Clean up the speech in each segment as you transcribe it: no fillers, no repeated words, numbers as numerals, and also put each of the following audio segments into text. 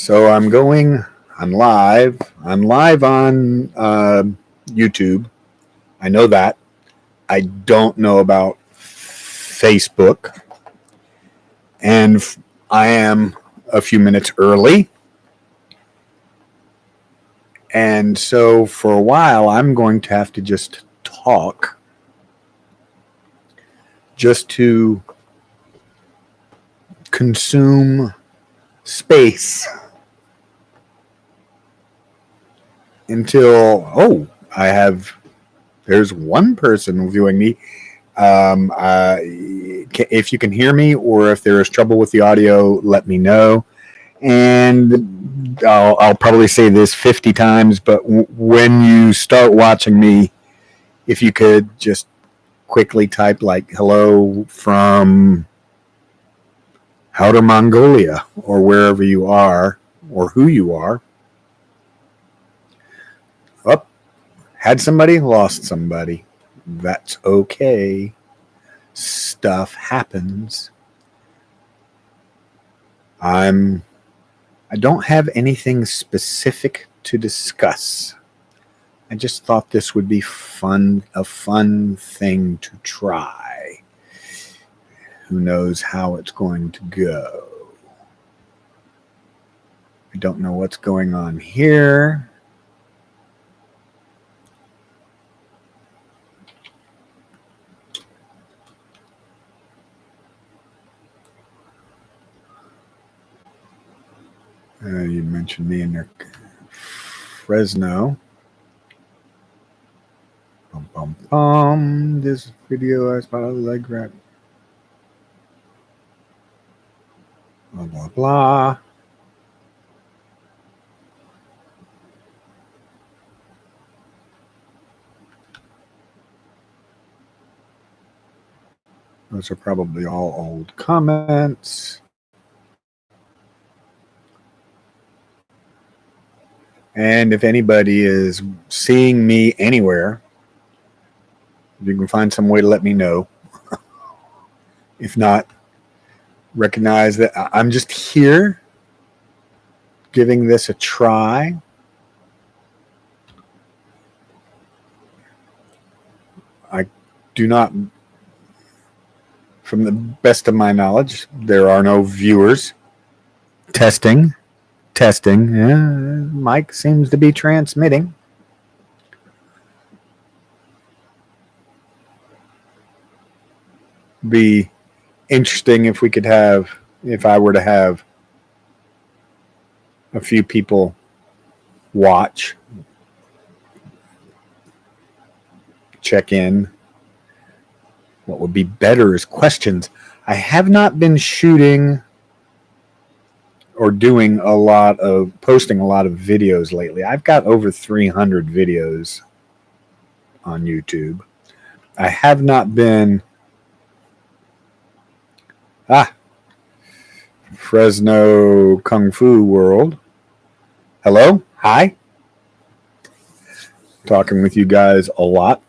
So I'm live. I'm live on YouTube. I know that. I don't know about Facebook. And I am a few minutes early. And so for a while, I'm going to have to just talk just to consume space until there's one person viewing me. If you can hear me or if there is trouble with the audio, let me know. And I'll probably say this 50 times, but when you start watching me, if you could just quickly type like hello from Outer Mongolia or wherever you are or who you are. Oh, had somebody, lost somebody. That's okay. Stuff happens. I don't have anything specific to discuss. I just thought this would be a fun thing to try. Who knows how it's going to go? I don't know what's going on here. You mentioned me in your Fresno. This video is about a leg wrap. Blah, blah, blah. Those are probably all old comments. And if anybody is seeing me anywhere, if you can find some way to let me know. If not, recognize that I'm just here giving this a try. I do not, from the best of my knowledge, there are no viewers. Testing. Mike seems to be transmitting. Be interesting if I were to have a few people watch, check in. What would be better is questions. I have not been shooting or posting a lot of videos lately. I've got over 300 videos on YouTube. I have not been Fresno Kung Fu World. Hello? Hi. Talking with you guys a lot.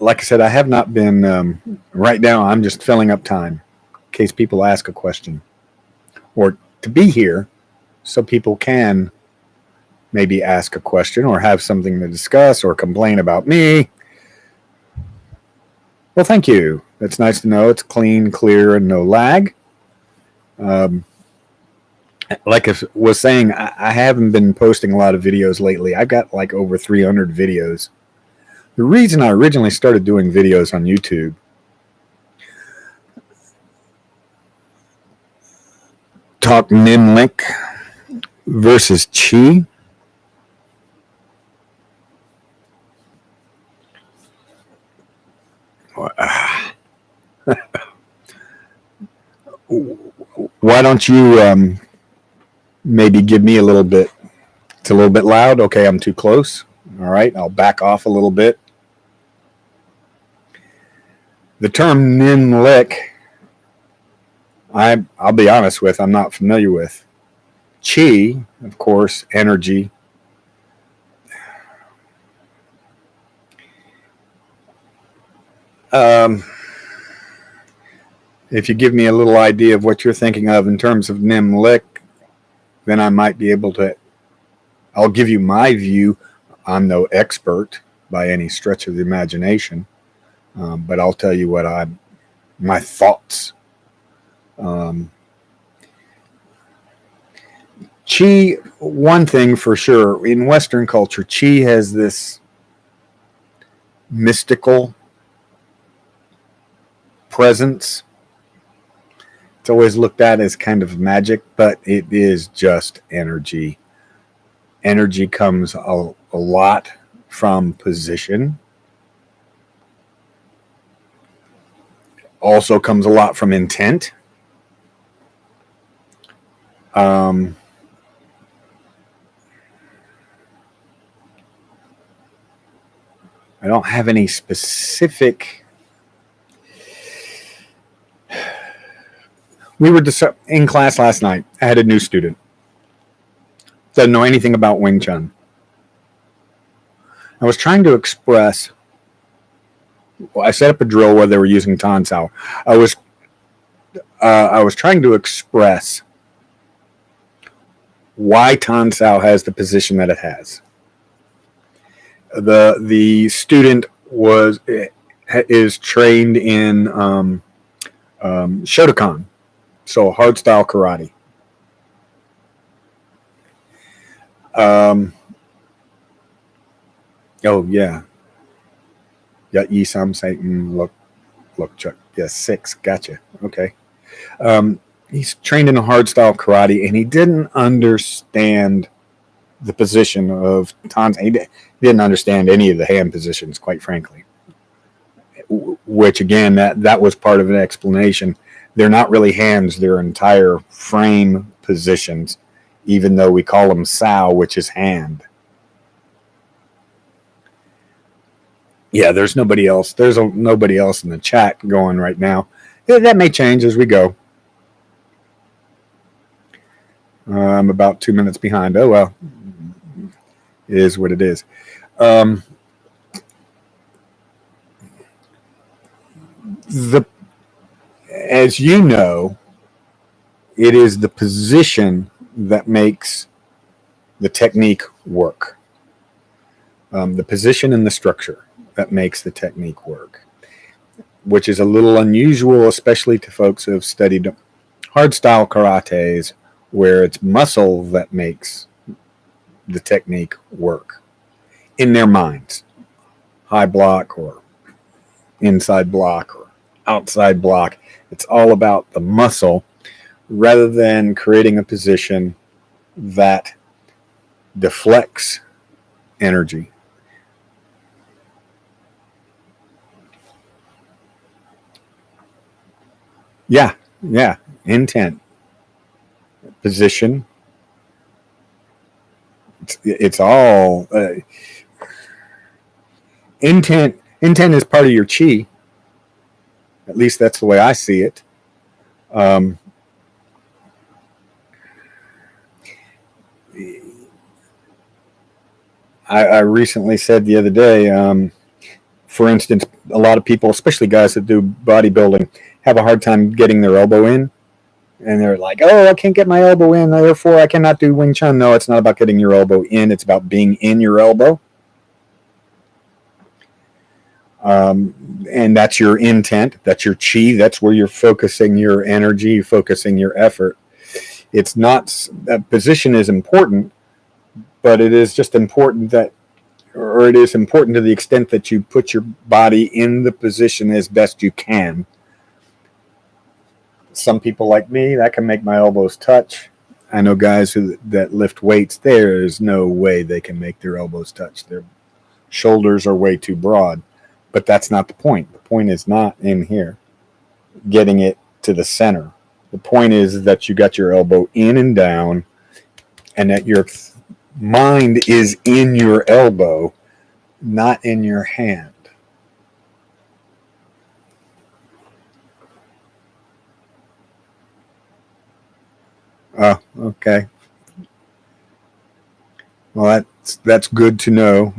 Like I said, I have not been. Right now, I'm just filling up time in case people ask a question or to be here so people can maybe ask a question or have something to discuss or complain about me. Well, thank you. That's nice to know. It's clean, clear, and no lag. Like I was saying, I haven't been posting a lot of videos lately. I've got like over 300 videos. The reason I originally started doing videos on YouTube talk Ninlik versus Chi. Why don't you maybe give me a little bit? It's a little bit loud. Okay, I'm too close. All right, I'll back off a little bit. The term Ninlik, I'll be honest with, I'm not familiar with. Chi, of course, energy. If you give me a little idea of what you're thinking of in terms of Nim Lick, then I might be able to. I'll give you my view. I'm no expert by any stretch of the imagination, but I'll tell you what my thoughts. Chi, one thing for sure, in Western culture, Chi has this mystical presence. It's always looked at as kind of magic, but it is just energy. Energy comes a lot from position. Also comes a lot from intent. I don't have any specific. We were in class last night. I had a new student. Doesn't know anything about Wing Chun. I was trying to express. Well, I set up a drill where they were using Tan Sao. I was trying to express why Tan Sao has the position that it has. The student is trained in Shotokan, so hard style karate. Oh yeah. Yeah, Yisam Satan look Chuck. Yes, 6. Gotcha. Okay. He's trained in a hard style karate, and he didn't understand the position of Tan's. He didn't understand any of the hand positions, quite frankly. Which again, that was part of an explanation. They're not really hands; they're entire frame positions, even though we call them Sao, which is hand. Yeah, there's nobody else. There's nobody else in the chat going right now. Yeah, that may change as we go. I'm about 2 minutes behind. Oh, well. It is what it is. As you know, it is the position that makes the technique work. The position and the structure that makes the technique work, which is a little unusual, especially to folks who have studied hard style karates, where it's muscle that makes the technique work in their minds. High block or inside block or outside block. It's all about the muscle rather than creating a position that deflects energy. Yeah. Intent. Position. It's all intent. Intent is part of your chi. At least that's the way I see it. I recently said the other day, for instance, a lot of people, especially guys that do bodybuilding, have a hard time getting their elbow in. And they're like, oh, I can't get my elbow in, therefore I cannot do Wing Chun. No, it's not about getting your elbow in. It's about being in your elbow. And that's your intent. That's your chi. That's where you're focusing your energy, focusing your effort. It's not, position is important, but it is just important that, or it is important to the extent that you put your body in the position as best you can. Some people like me, that can make my elbows touch. I know guys that lift weights, there's no way they can make their elbows touch. Their shoulders are way too broad. But that's not the point. The point is not in here, getting it to the center. The point is that you got your elbow in and down, and that your mind is in your elbow, not in your hand. Oh, okay. Well, that's good to know.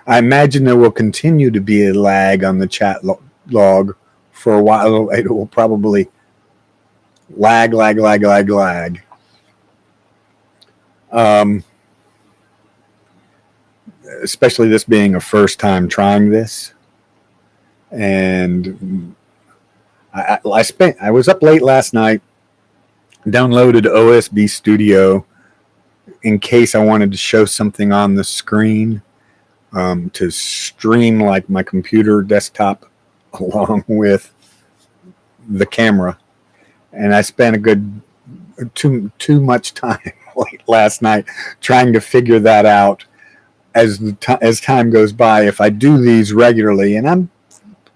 I imagine there will continue to be a lag on the chat log for a while, it will probably lag. Um, Especially this being a first time trying this. And I was up late last night, downloaded OSB Studio in case I wanted to show something on the screen, to stream like my computer desktop along with the camera. And I spent a good too much time late last night trying to figure that out. As time goes by, if I do these regularly, and I'm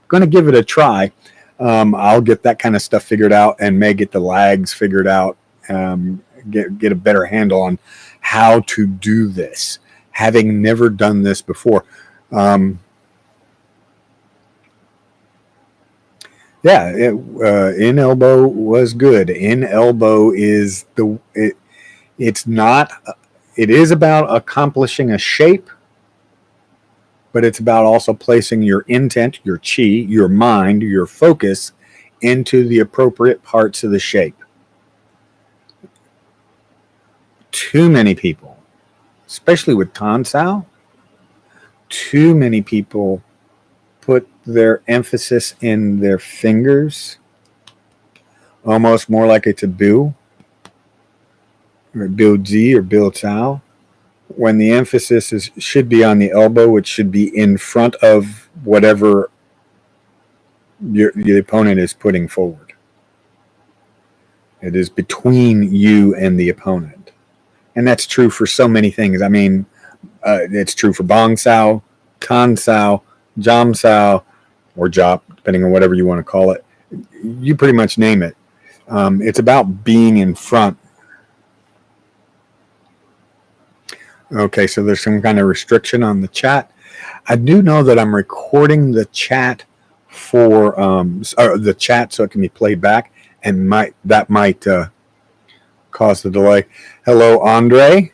going to give it a try, I'll get that kind of stuff figured out and may get the lags figured out, get a better handle on how to do this, having never done this before. In elbow was good. In elbow is it's not. It is about accomplishing a shape, but it's about also placing your intent, your chi, your mind, your focus into the appropriate parts of the shape. Too many people, especially with Tansao, too many people put their emphasis in their fingers, almost more like it's a biu, or biu zi or biu cao, when the emphasis should be on the elbow, which should be in front of whatever the opponent is putting forward. It is between you and the opponent. And that's true for so many things. I mean, it's true for Bong Sao, Tan Sao, Jam Sao, or Jop, depending on whatever you want to call it. You pretty much name it. It's about being in front. Okay, so there's some kind of restriction on the chat. I do know that I'm recording the chat for the chat so it can be played back, and that might cause the delay. Hello, Andre.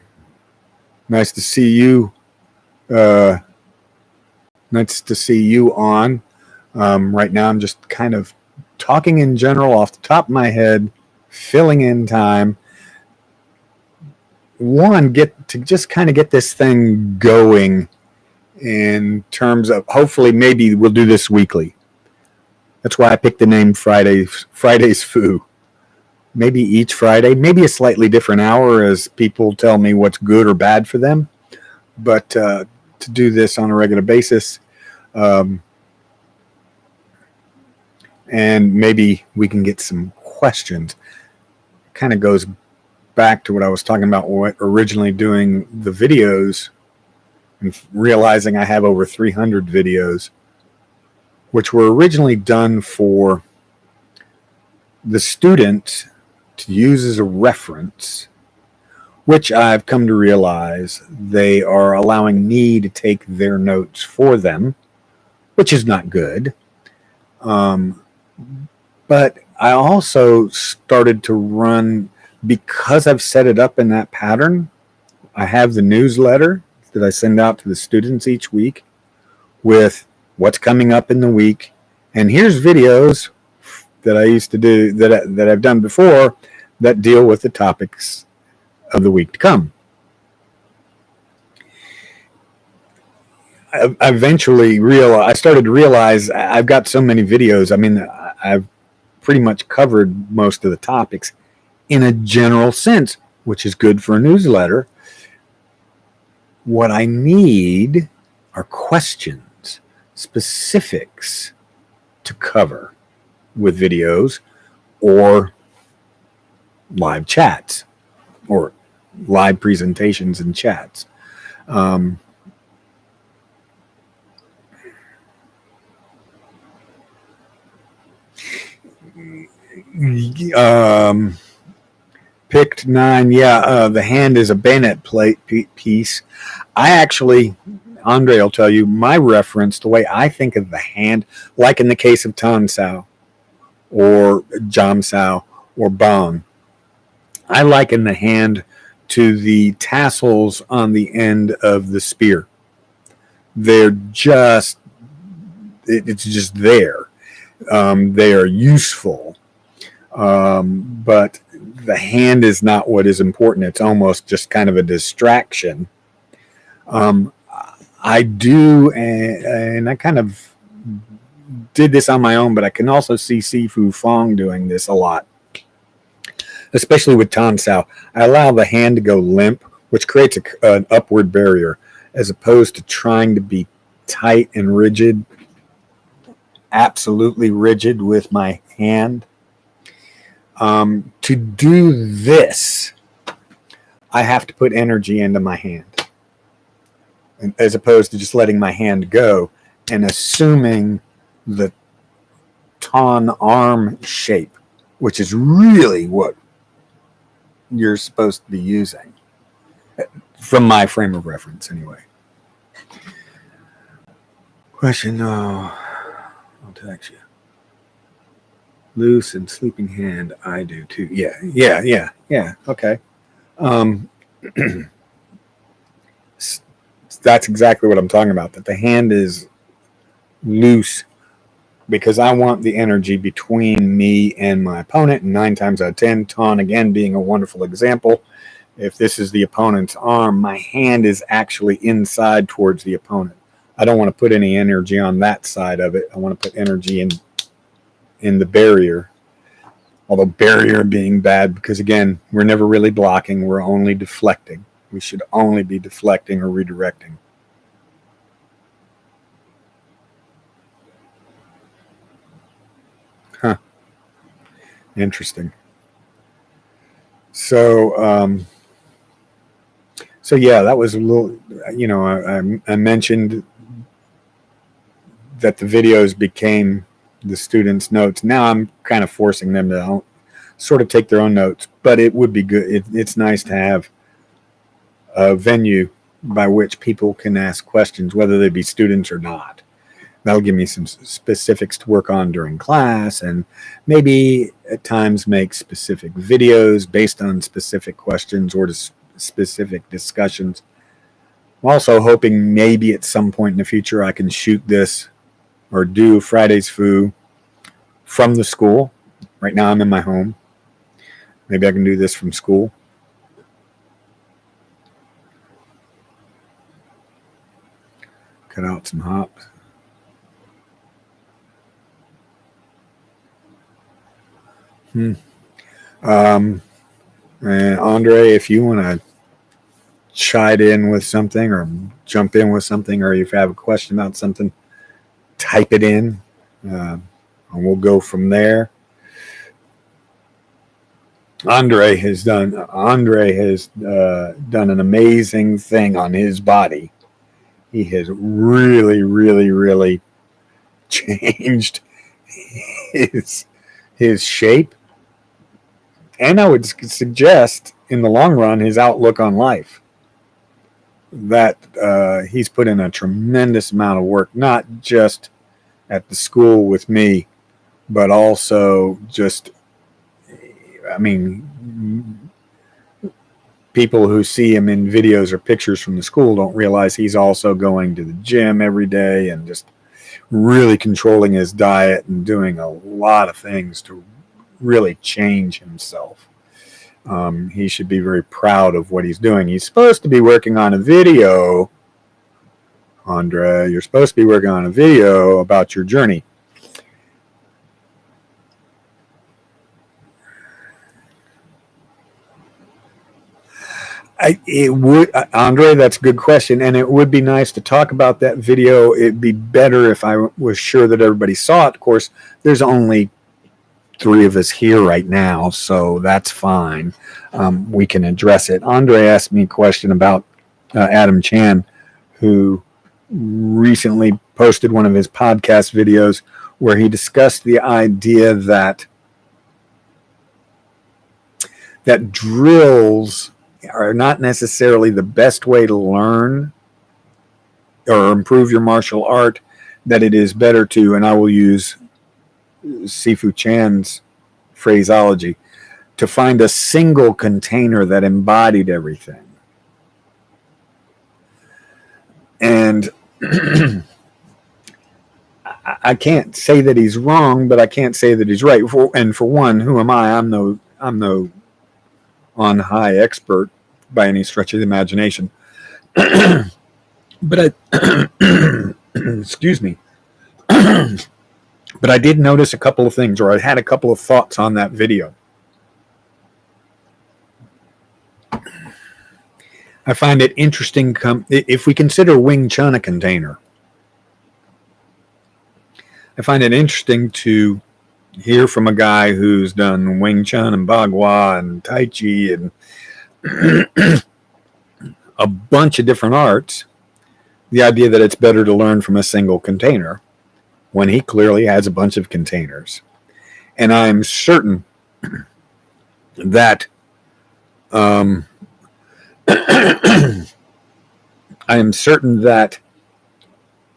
Nice to see you. Nice to see you on. Right now, I'm just kind of talking in general off the top of my head, filling in time. Get this thing going in terms of, hopefully maybe we'll do this weekly. That's why I picked the name Friday's Foo. Maybe each Friday, maybe a slightly different hour as people tell me what's good or bad for them. But to do this on a regular basis, and maybe we can get some questions. Kind of goes back to what I was talking about, originally doing the videos and realizing I have over 300 videos, which were originally done for the student to use as a reference, which I've come to realize they are allowing me to take their notes for them, which is not good. But I also started to run, because I've set it up in that pattern. I have the newsletter that I send out to the students each week with what's coming up in the week. And here's videos that I used to do, that I've done before, that deal with the topics of the week to come. I eventually started to realize I've got so many videos. I mean, I've pretty much covered most of the topics in a general sense, which is good for a newsletter. What I need are questions, specifics to cover with videos or live chats or live presentations and chats. Picked 9. Yeah, the hand is a bayonet plate piece. I actually, Andre will tell you, my reference, the way I think of the hand, like in the case of Tan Sao or Jam Sao or Bong, I liken the hand to the tassels on the end of the spear. It's just there. They are useful, but the hand is not what is important. It's almost just kind of a distraction. Um, I do, and I kind of did this on my own, but I can also see Sifu Fong doing this a lot, especially with Tan Sao. I allow the hand to go limp, which creates an upward barrier, as opposed to trying to be tight and rigid, absolutely rigid with my hand. To do this, I have to put energy into my hand, as opposed to just letting my hand go and assuming the Tan arm shape, which is really what you're supposed to be using, from my frame of reference, anyway. Question, no. I'll text you. Loose and sleeping hand, I do too. Yeah. Okay. That's exactly what I'm talking about. That the hand is loose because I want the energy between me and my opponent. And 9 times out of 10, Tan again being a wonderful example. If this is the opponent's arm, my hand is actually inside towards the opponent. I don't want to put any energy on that side of it. I want to put energy in the barrier. Although barrier being bad because, again, we're never really blocking. We're only deflecting. We should only be deflecting or redirecting. Huh. Interesting. So yeah, that was a little, I mentioned that the videos became the students' notes. Now I'm kind of forcing them to sort of take their own notes, but it would be good. It's nice to have a venue by which people can ask questions, whether they be students or not. That'll give me some specifics to work on during class, and maybe at times make specific videos based on specific questions or specific discussions. I'm also hoping maybe at some point in the future I can shoot this or do Friday's Foo from the school. Right now I'm in my home. Maybe I can do this from school. Cut out some hops. And Andre, if you want to chime in with something or jump in with something, or if you have a question about something, type it in, and we'll go from there. Andre has done an amazing thing on his body. He has really, really, really changed his shape, and I would suggest in the long run his outlook on life. That he's put in a tremendous amount of work, not just at the school with me, but also just, people who see him in videos or pictures from the school don't realize he's also going to the gym every day and just really controlling his diet and doing a lot of things to really change himself. He should be very proud of what he's doing. He's supposed to be working on a video, Andre. You're supposed to be working on a video about your journey. Andre, that's a good question, and it would be nice to talk about that video. It'd be better if I was sure that everybody saw it. Of course, there's only 3 of us here right now, so that's fine. We can address it. Andre asked me a question about Adam Chan, who recently posted one of his podcast videos where he discussed the idea that drills are not necessarily the best way to learn or improve your martial art, that it is better to, and I will use Sifu Chan's phraseology, to find a single container that embodied everything. And I can't say that he's wrong, but I can't say that he's right. And for one, who am I? I'm no on high expert by any stretch of the imagination. But excuse me. But I did notice a couple of things, or I had a couple of thoughts on that video. I find it interesting if we consider Wing Chun a container. I find it interesting to hear from a guy who's done Wing Chun and Bagua and Tai Chi and a bunch of different arts, the idea that it's better to learn from a single container when he clearly has a bunch of containers. And I'm certain that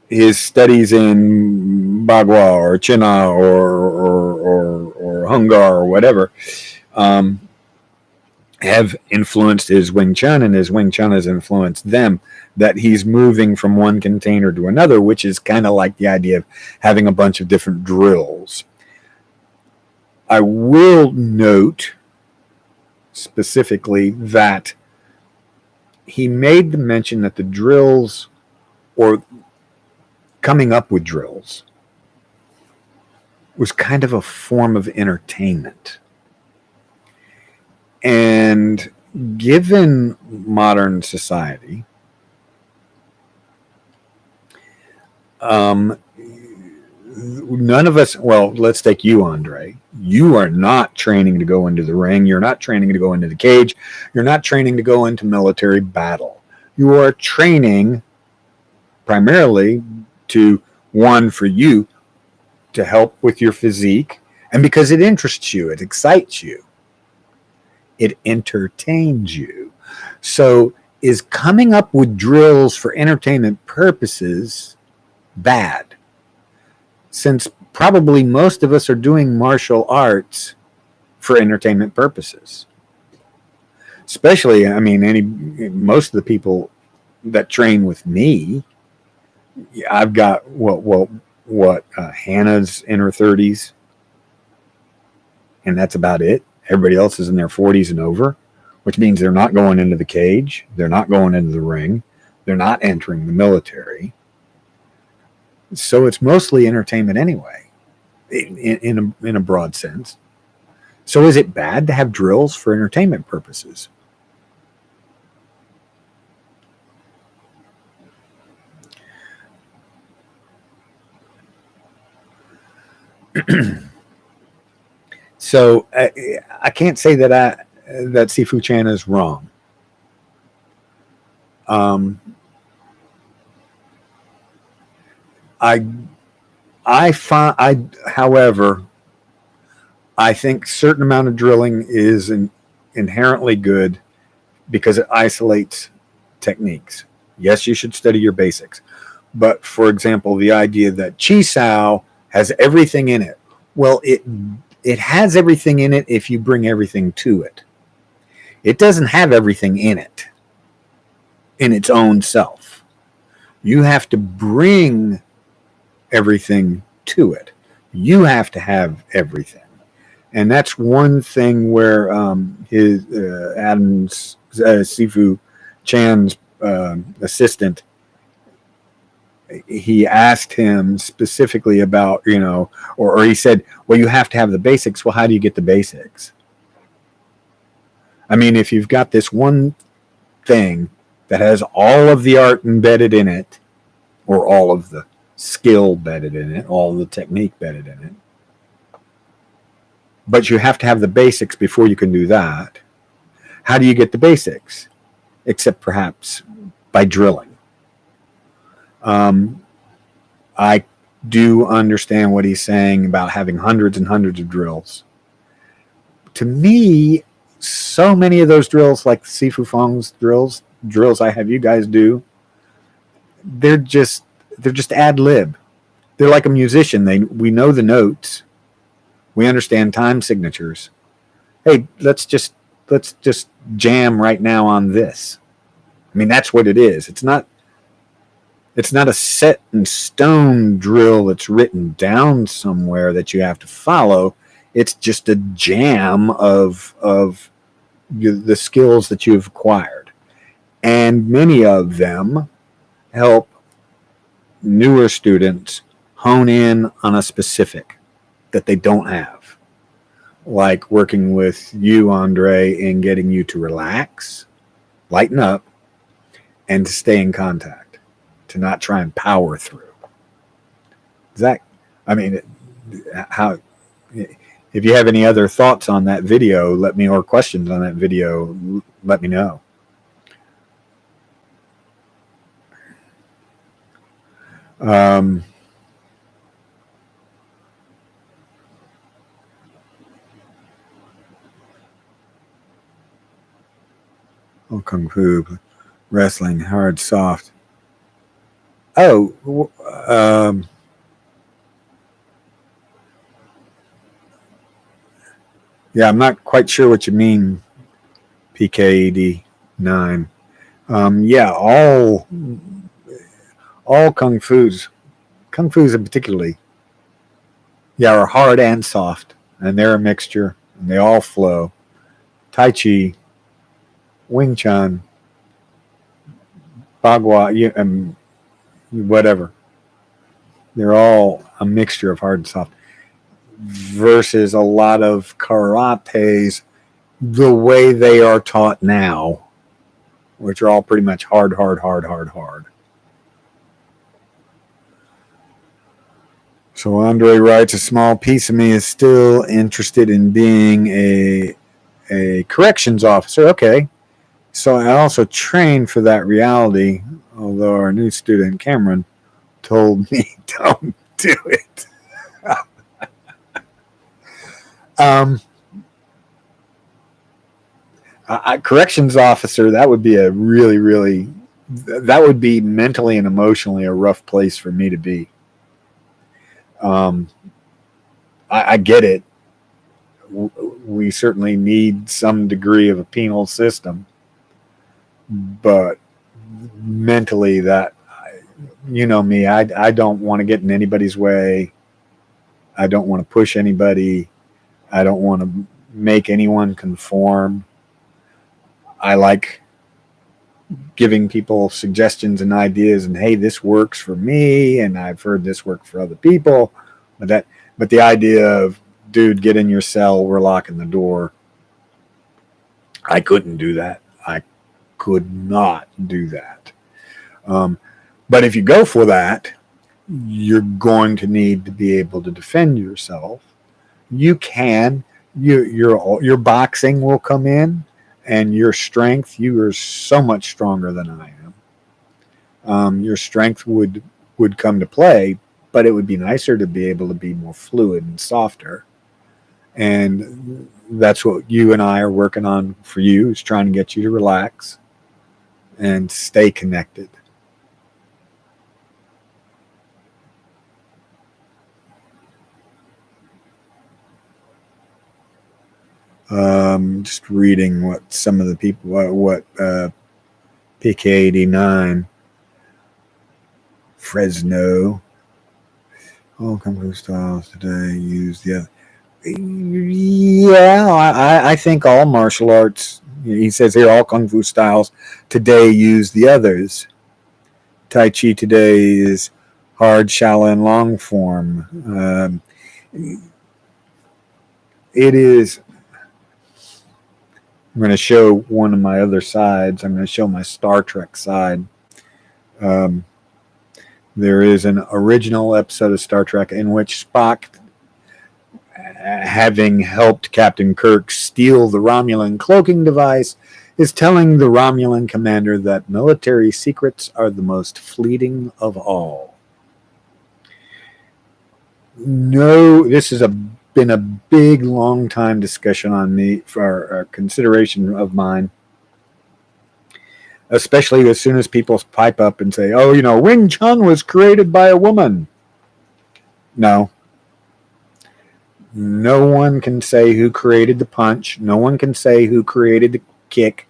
his studies in Bagua or China or Hungar or whatever have influenced his Wing Chun, and his Wing Chun has influenced them, that he's moving from one container to another, which is kind of like the idea of having a bunch of different drills. I will note specifically that he made the mention that the drills, or coming up with drills, was kind of a form of entertainment. And given modern society, none of us, well, let's take you, Andre. You are not training to go into the ring. You're not training to go into the cage. You're not training to go into military battle. You are training primarily to, one, for you to help with your physique, and because it interests you, it excites you, it entertains you. So is coming up with drills for entertainment purposes bad? Since probably most of us are doing martial arts for entertainment purposes. Especially, I mean, most of the people that train with me, I've got Hannah's in her 30s, and that's about it. Everybody else is in their 40s and over, which means they're not going into the cage, they're not going into the ring, they're not entering the military. So it's mostly entertainment anyway, in a broad sense. So is it bad to have drills for entertainment purposes? So I can't say that Sifu Chan is wrong. However, I think certain amount of drilling is inherently good because it isolates techniques. Yes, you should study your basics. But for example, the idea that Chi Sao has everything in it. Well, it has everything in it if you bring everything to it. It doesn't have everything in it, in its own self. You have to bring everything to it. You have to have everything. And that's one thing where his Adam's Sifu Chan's assistant, he asked him specifically about, or he said, well, you have to have the basics. Well, how do you get the basics? I mean, if you've got this one thing that has all of the art embedded in it, or all of the skill embedded in it, all of the technique embedded in it, but you have to have the basics before you can do that, how do you get the basics? Except perhaps by drilling. I do understand what he's saying about having hundreds and hundreds of drills. To me, so many of those drills, like Sifu Fong's drills I have you guys do, they're just ad lib. They're like a musician. We know the notes, we understand time signatures. Hey, let's just jam right now on this. I mean, that's what it is. It's not It's not a set in stone drill that's written down somewhere that you have to follow. It's just a jam of the skills that you've acquired. And many of them help newer students hone in on a specific that they don't have. Like working with you, Andre, in getting you to relax, lighten up, and to stay in contact, to not try and power through. Zach, I mean, how? If you have any other thoughts on that video, let me, or questions on that video, let me know. Kung Fu, wrestling, hard, soft. Oh, yeah, I'm not quite sure what you mean, PKD9. Yeah, all Kung Fu's in particularly, yeah, are hard and soft, and they're a mixture, and they all flow. Tai Chi, Wing Chun, Bagua, whatever. They're all a mixture of hard and soft. Versus a lot of karates, the way they are taught now, which are all pretty much hard. So Andre writes, a small piece of me is still interested in being a corrections officer. Okay. So I also trained for that reality, although our new student, Cameron, told me don't do it. Corrections officer, that would be a really, that would be mentally and emotionally a rough place for me to be. I get it. We certainly need some degree of a penal system, but mentally, that, you know me, I don't want to get in anybody's way. I don't want to push anybody. I don't want to make anyone conform. I like giving people suggestions and ideas, and hey, this works for me, and I've heard this work for other people. But the idea of, dude, get in your cell, we're locking the door. I couldn't do that. I could not do that. But if you go for that, you're going to need to be able to defend yourself. You can. Your boxing will come in, and your strength. You are so much stronger than I am. Your strength would come to play, but it would be nicer to be able to be more fluid and softer. And that's what you and I are working on for you, is trying to get you to relax and stay connected. Just reading what some of the people, what PK89, Fresno, all Kung Fu styles today use the. Yeah, I think all martial arts. He says here, all Kung Fu styles today use the others. Tai Chi today is hard Shaolin long form. It is. I'm going to show one of my other sides. I'm going to show my Star Trek side. There is an original episode of Star Trek in which Spock, having helped Captain Kirk steal the Romulan cloaking device, is telling the Romulan commander that military secrets are the most fleeting of all. No, this has been a big, long time discussion on me, for a consideration of mine, especially as soon as people pipe up and say, oh, Wing Chun was created by a woman. No. No one can say who created the punch. No one can say who created the kick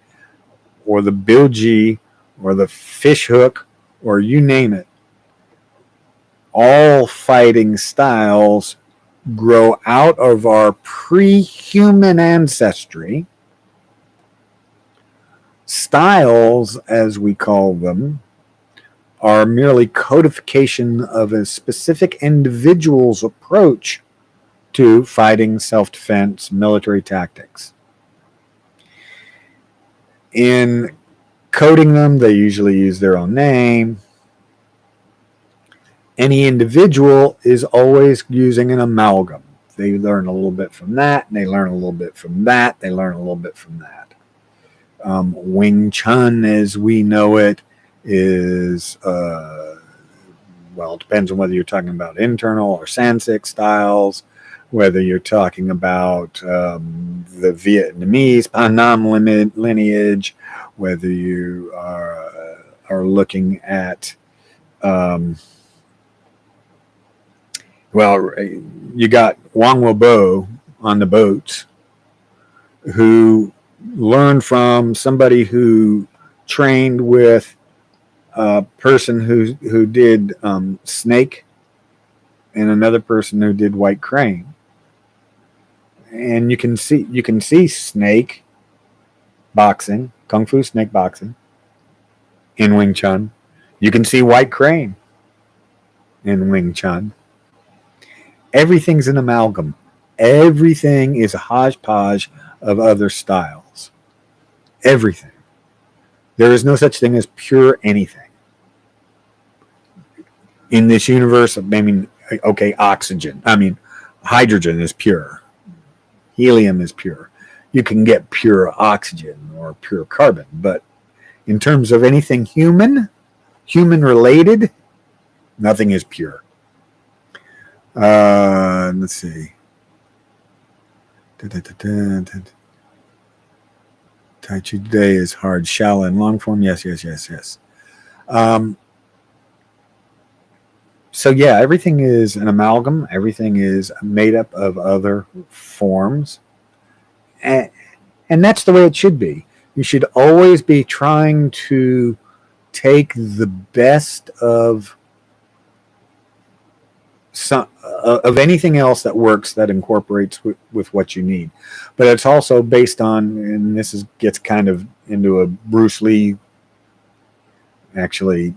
or the bilji or the fish hook or you name it. all fighting styles grow out of our pre-human ancestry. Styles, as we call them, are merely codification of a specific individual's approach to fighting, self-defense, military tactics. In coding them, they usually use their own name. Any individual is always using an amalgam. They learn a little bit from that, and they learn a little bit from that, they learn a little bit from that. Wing Chun, as we know it, is, well, it depends on whether you're talking about internal or Sanskrit styles, whether you're talking about the Vietnamese Panam lineage, whether you are looking at, well, you got Wang Weibo on the boats who learned from somebody who trained with a person who did snake and another person who did white crane. And you can see snake boxing, kung fu snake boxing in Wing Chun. You can see white crane in Wing Chun. Everything's an amalgam. Everything is a hodgepodge of other styles. Everything. There is no such thing as pure anything. In this universe, I mean, okay, oxygen. I mean, hydrogen is pure. Helium is pure. You can get pure oxygen or pure carbon, but in terms of anything human related, nothing is pure. Let's see. Tai Chi today is hard. Shallow and long form. Yes. So yeah, everything is an amalgam. Everything is made up of other forms. And that's the way it should be. You should always be trying to take the best of anything else that works, that incorporates with what you need. But it's also based on, and this gets kind of into a Bruce Lee, actually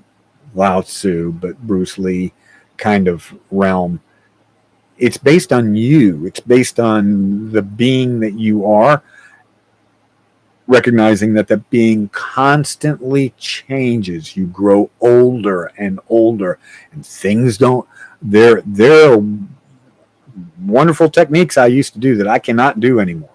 Lao Tzu, but Bruce Lee kind of realm. It's based on you. It's based on the being that you are, recognizing that the being constantly changes. You grow older and older, and things don't. There are wonderful techniques I used to do that I cannot do anymore.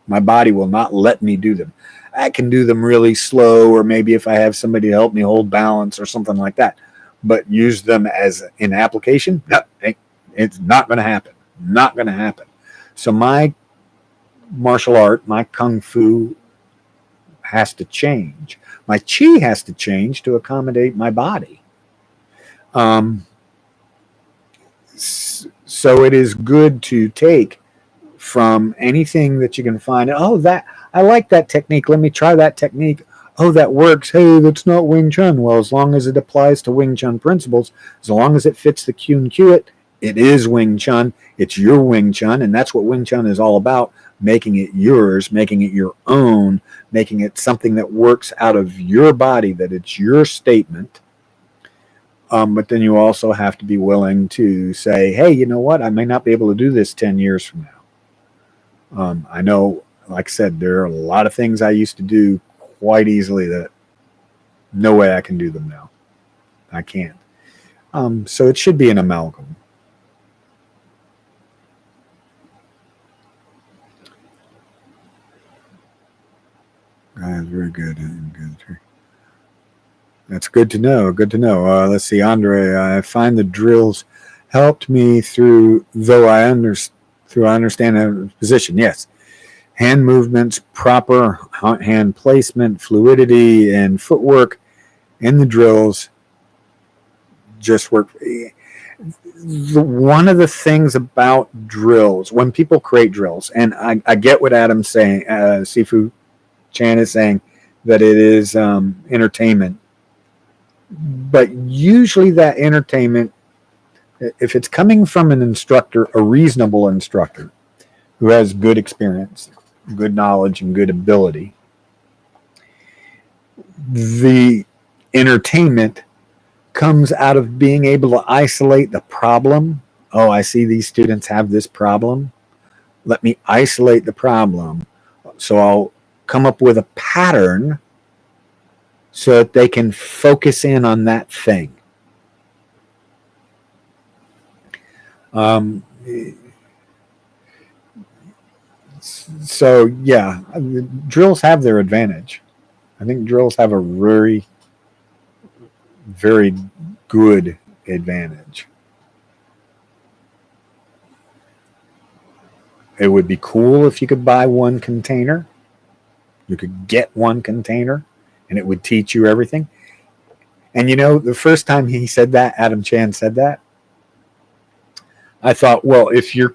My body will not let me do them. I can do them really slow, or maybe if I have somebody to help me hold balance or something like that. But use them as an application, no, it's not going to happen. Not going to happen. So my martial art, my kung fu has to change. My chi has to change to accommodate my body. So it is good to take from anything that you can find. Oh, that I like that technique. Let me try that technique. Oh, that works. Hey, that's not Wing Chun. Well, as long as it applies to Wing Chun principles, as long as it fits the Chun Kyu, it is Wing Chun. It's your Wing Chun, and that's what Wing Chun is all about, making it yours, making it your own, making it something that works out of your body, that it's your statement. But then you also have to be willing to say, hey, you know what? I may not be able to do this 10 years from now. I know, like I said, there are a lot of things I used to do quite easily that no way I can do them now. I can't. So it should be an amalgam. Very good. That's good to know. Good to know. Let's see, Andre. I find the drills helped me through I understand the position. Yes, hand movements, proper hand placement, fluidity, and footwork in the drills just work. One of the things about drills, when people create drills, and I get what Adam's saying, Sifu Chan is saying, that it is entertainment. But usually that entertainment If it's coming from an instructor, a reasonable instructor who has good experience, good knowledge, and good ability, the entertainment comes out of being able to isolate the problem. Oh, I see these students have this problem. Let me isolate the problem. So I'll come up with a pattern so that they can focus in on that thing. So yeah, drills have their advantage. I think drills have a very, very good advantage. It would be cool if you could buy one container. You could get one container and it would teach you everything. And you know, the first time he said that, Adam Chan said that, I thought, well, if your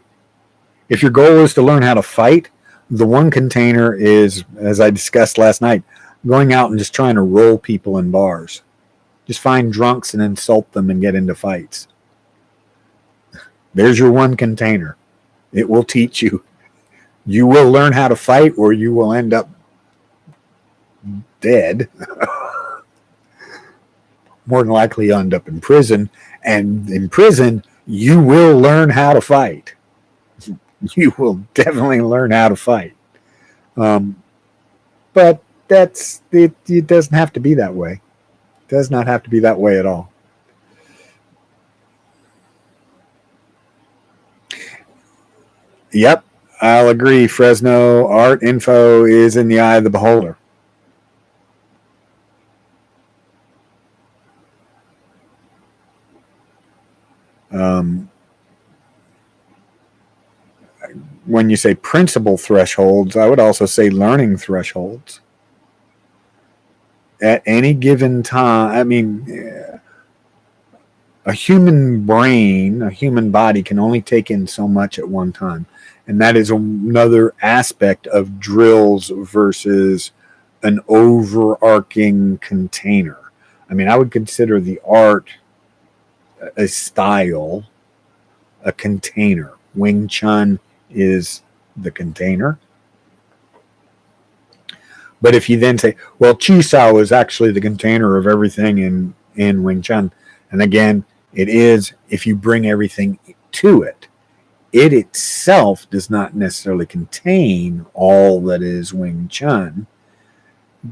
goal is to learn how to fight, the one container is, as I discussed last night, going out and just trying to roll people in bars. Just find drunks and insult them and get into fights. There's your one container. It will teach you. You will learn how to fight or you will end up dead. More than likely end up in prison. And in prison, you will learn how to fight. You will definitely learn how to fight. But it doesn't have to be that way. It does not have to be that way at all. Yep, I'll agree, Fresno. Art info is in the eye of the beholder. When you say principal thresholds, I would also say learning thresholds. At any given time, I mean, a human brain, a human body can only take in so much at one time. And that is another aspect of drills versus an overarching container. I mean, I would consider the art a style, a container. Wing Chun is the container. But if you then say, well, Chi Sao is actually the container of everything in Wing Chun, and again, it is if you bring everything to it. It itself does not necessarily contain all that is Wing Chun.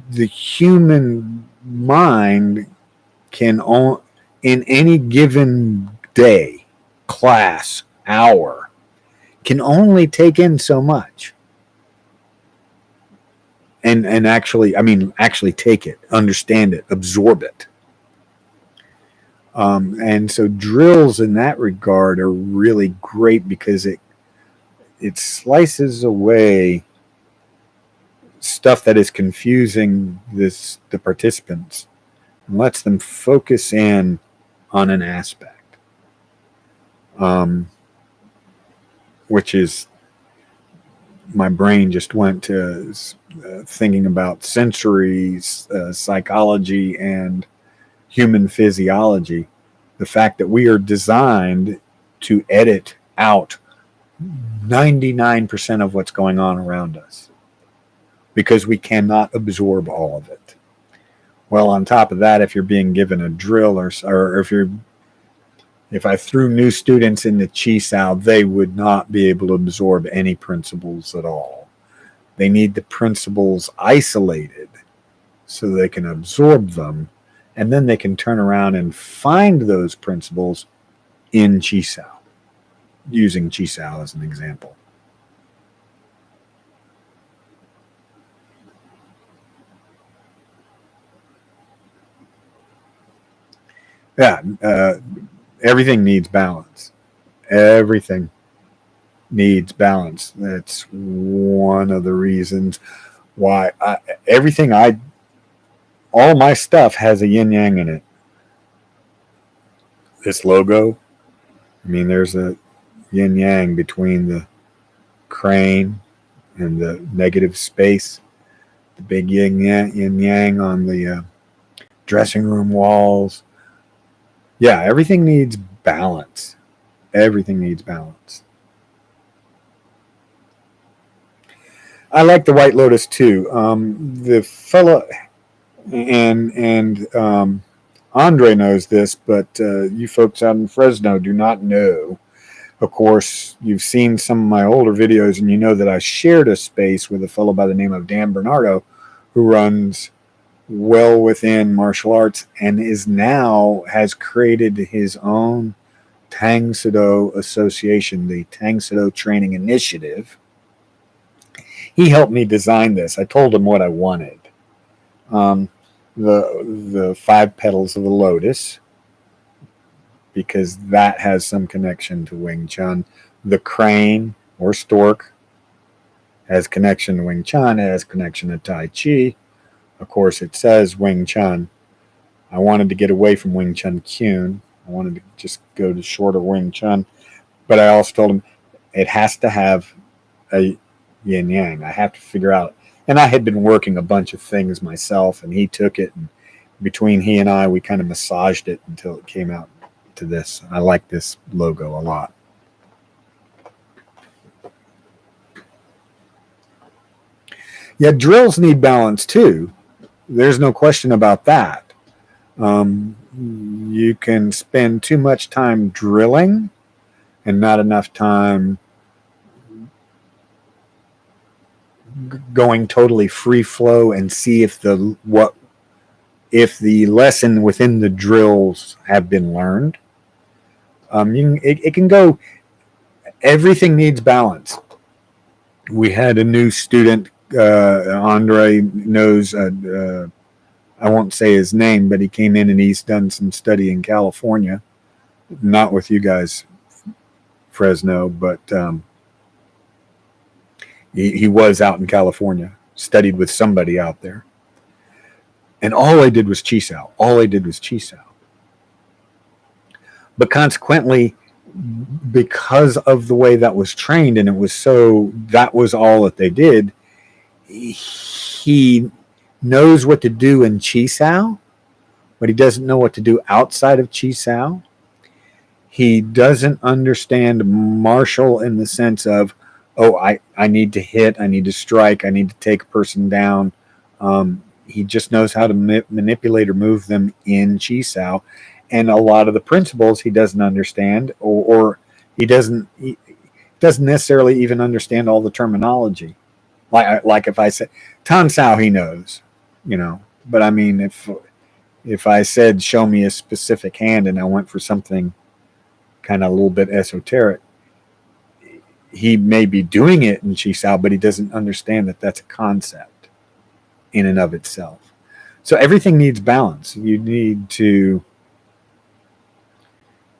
The human mind can, in any given day, class, hour, can only take in so much. And actually take it, understand it, absorb it. And so drills in that regard are really great because it slices away stuff that is confusing the participants and lets them focus in on an aspect, which is, my brain just went to thinking about sensory psychology and human physiology. The fact that we are designed to edit out 99% of what's going on around us because we cannot absorb all of it. Well, on top of that, if you're being given a drill or if I threw new students into Chi Sao, they would not be able to absorb any principles at all. They need the principles isolated so they can absorb them, and then they can turn around and find those principles in Chi Sao, using Chi Sao as an example. Yeah, everything needs balance. Everything needs balance. That's one of the reasons why all my stuff has a yin yang in it. This logo, I mean, there's a yin yang between the crane and the negative space, the big yin yang on the dressing room walls. Yeah, everything needs balance. Everything needs balance. I like the White Lotus too. The fella and Andre knows this, but you folks out in Fresno do not know. Of course, you've seen some of my older videos, and you know that I shared a space with a fellow by the name of Dan Bernardo, who runs Well Within Martial Arts and is now has created his own Tang Soo Association, the Tang Soo Training Initiative. He helped me design this. I told him what I wanted. Um, the 5 petals of the lotus, because that has some connection to Wing Chun. The crane or stork has connection to Wing Chun. It has connection to Tai Chi. Of course, it says Wing Chun. I wanted to get away from Wing Chun Chun. I wanted to just go to shorter Wing Chun. But I also told him it has to have a yin yang. I have to figure out. And I had been working a bunch of things myself, and he took it, and between he and I, we kind of massaged it until it came out to this. I like this logo a lot. Yeah, drills need balance too. There's no question about that. You can spend too much time drilling and not enough time going totally free flow and see if the lesson within the drills have been learned. It can go. Everything needs balance. We had a new student. Andre knows. I won't say his name, but he came in and he's done some study in California, not with you guys, Fresno, but he was out in California, studied with somebody out there. And all I did was chi sao. All I did was chi sao. But consequently, because of the way that was trained, and it was that was all that they did, he knows what to do in chi sao, but he doesn't know what to do outside of chi sao. He doesn't understand martial in the sense of, oh, I need to hit, I need to strike, I need to take a person down. He just knows how to manipulate or move them in chi sao. And a lot of the principles he doesn't understand, or he doesn't necessarily even understand all the terminology. Like if I say Tan Sao, he knows, But I mean, if I said show me a specific hand and I went for something kind of a little bit esoteric, he may be doing it in Chi Sao, but he doesn't understand that that's a concept in and of itself. So everything needs balance. You need to.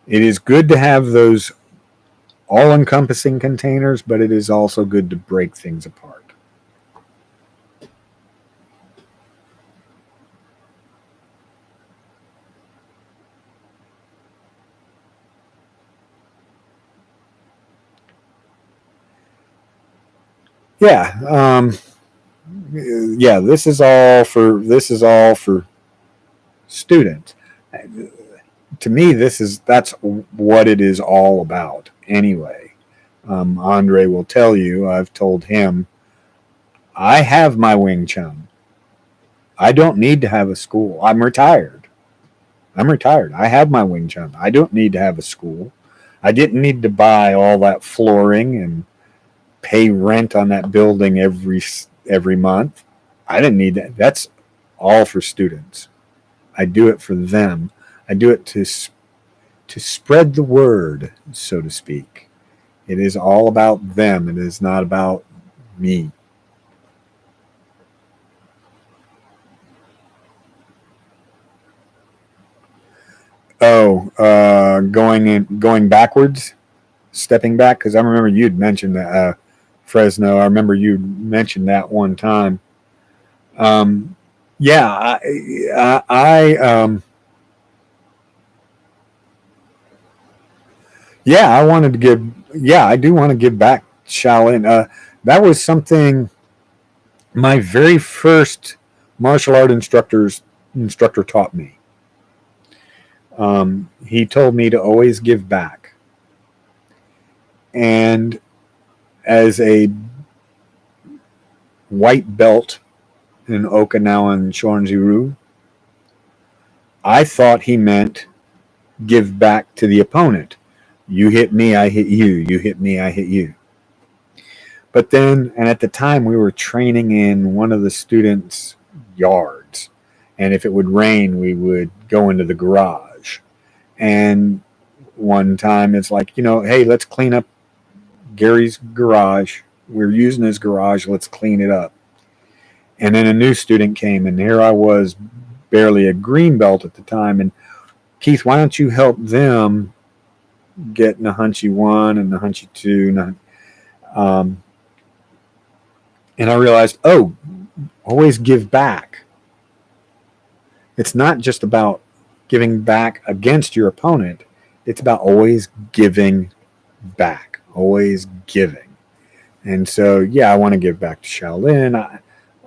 It is good to have those all-encompassing containers, but it is also good to break things apart. Yeah, yeah. This is all for students. To me, that's what it is all about. Anyway, Andre will tell you. I've told him I have my Wing Chun. I don't need to have a school. I'm retired. I have my Wing Chun. I don't need to have a school. I didn't need to buy all that flooring and pay rent on that building every month. I didn't need that. That's all for students. I do it for them. I do it to spread the word, so to speak. It is all about them. It is not about me. Oh, going backwards, stepping back, because I remember you'd mentioned that Fresno. I remember you mentioned that one time. Yeah, yeah, I wanted to give. Yeah, I do want to give back Shaolin. That was something. My very first martial art instructor taught me. He told me to always give back. And as a white belt in Okinawan Chun, I thought he meant give back to the opponent. You hit me, I hit you. You hit me, I hit you. But then, and at the time, we were training in one of the students' yards. And if it would rain, we would go into the garage. And one time, it's like, hey, let's clean up Gary's garage. We're using his garage. Let's clean it up. And then a new student came, and here I was, barely a green belt at the time. And Keith, why don't you help them get Nahanchi 1 and Nahanchi 2? And I realized, always give back. It's not just about giving back against your opponent. It's about always giving back, always giving. And so, I want to give back to Shaolin,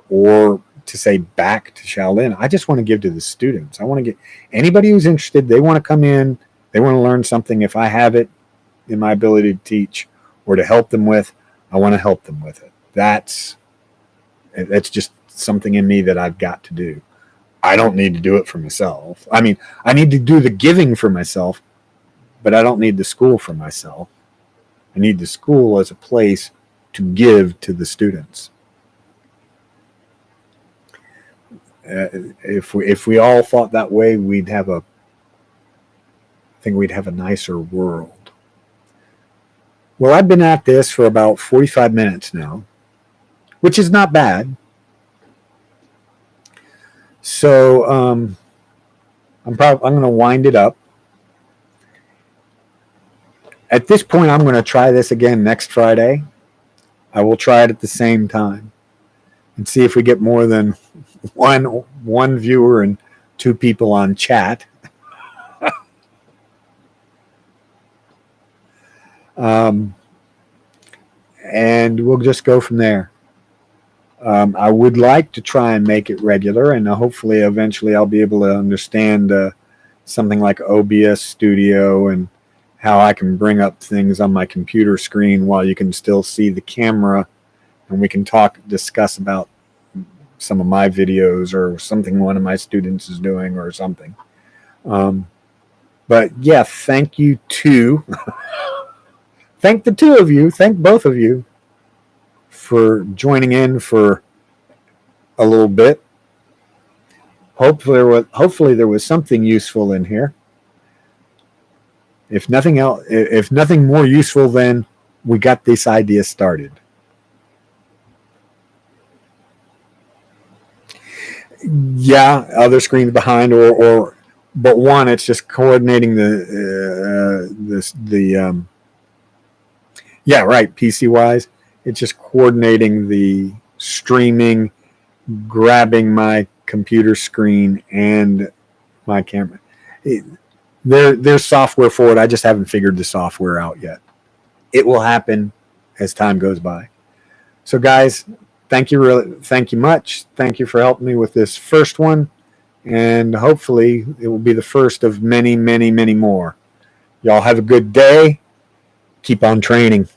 or to say back to Shaolin. I just want to give to the students. I want to get anybody who's interested. They want to come in. They want to learn something. If I have it in my ability to teach or to help them with, I want to help them with it. That's just something in me that I've got to do. I don't need to do it for myself. I mean, I need to do the giving for myself, but I don't need the school for myself. I need the school as a place to give to the students. If we all thought that way, we'd have a nicer world. Well, I've been at this for about 45 minutes now, which is not bad. So I'm going to wind it up. At this point, I'm going to try this again next Friday. I will try it at the same time and see if we get more than one viewer and 2 people on chat. And we'll just go from there. I would like to try and make it regular, and hopefully eventually I'll be able to understand something like OBS Studio and how I can bring up things on my computer screen while you can still see the camera, and we can discuss about some of my videos or something one of my students is doing or something. But yeah, thank you too. Thank the 2 of you. Thank both of you for joining in for a little bit. Hopefully there was something useful in here. If nothing else, if nothing more useful than we got this idea started. Yeah, other screens behind, but one, it's just coordinating PC wise, it's just coordinating the streaming, grabbing my computer screen and my camera. There's software for it. I just haven't figured the software out yet. It will happen as time goes by. So guys, thank you much. Thank you for helping me with this first one, and hopefully it will be the first of many, many, many more. Y'all have a good day. Keep on training.